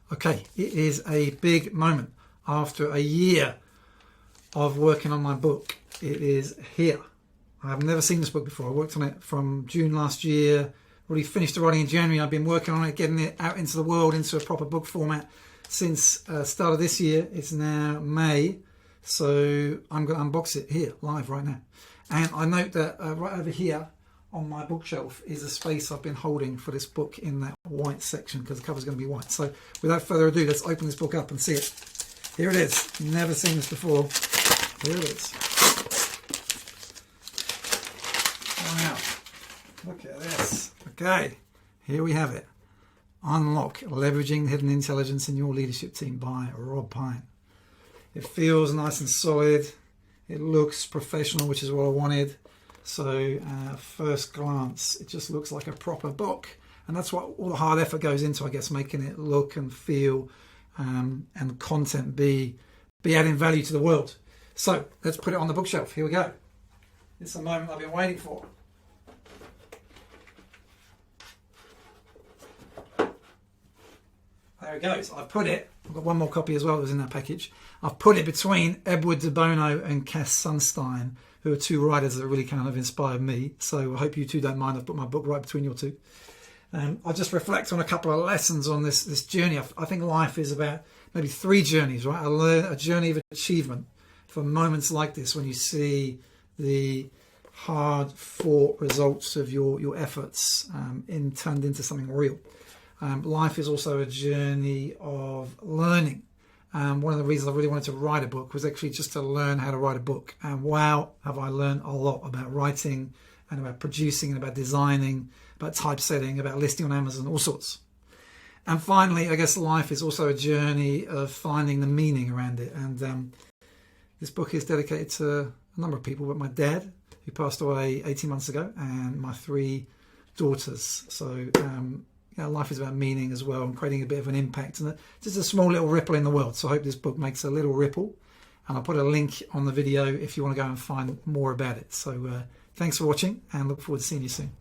Okay, it is a big moment. After a year of working on my book, it is here. I've never seen this book before. I worked on it from June last year, really finished the writing in January. I've been working on it, getting it out into the world, into a proper book format since start of this year. It's now May, so I'm going to unbox it here, live right now. And I note that right over here on my bookshelf is a space I've been holding for this book in that white section, because the cover's going to be white. So without further ado, let's open this book up and see it. Here it is. Never seen this before. Here it is. Wow. Look at this. Okay. Here we have it. Unlock Leveraging Hidden Intelligence in Your Leadership Team by Rob Pine. It feels nice and solid. It looks professional, which is what I wanted. So first glance, it just looks like a proper book. And that's what all the hard effort goes into, I guess, making it look and feel and the content be adding value to the world. So let's put it on the bookshelf. Here we go. It's a moment I've been waiting for. There it goes. I've put it, I've got one more copy as well that was in that package. I've put it between Edward de Bono and Cass Sunstein, who are two writers that really kind of inspired me. So I hope you two don't mind. I've put my book right between your two. I'll just reflect on a couple of lessons on this journey. I think life is about maybe three journeys, right? A journey of achievement for moments like this, when you see the hard-fought results of your efforts turned into something real. Life is also a journey of learning. One of the reasons I really wanted to write a book was actually just to learn how to write a book. And wow, have I learned a lot about writing and about producing and about designing, about typesetting, about listing on Amazon, all sorts. And finally, I guess life is also a journey of finding the meaning around it. And this book is dedicated to a number of people, but my dad, who passed away 18 months ago, and my three daughters. So life is about meaning as well, and creating a bit of an impact, and just a small little ripple in the world. So I hope this book makes a little ripple, and I'll put a link on the video if you want to go and find more about it. So thanks for watching, and look forward to seeing you soon.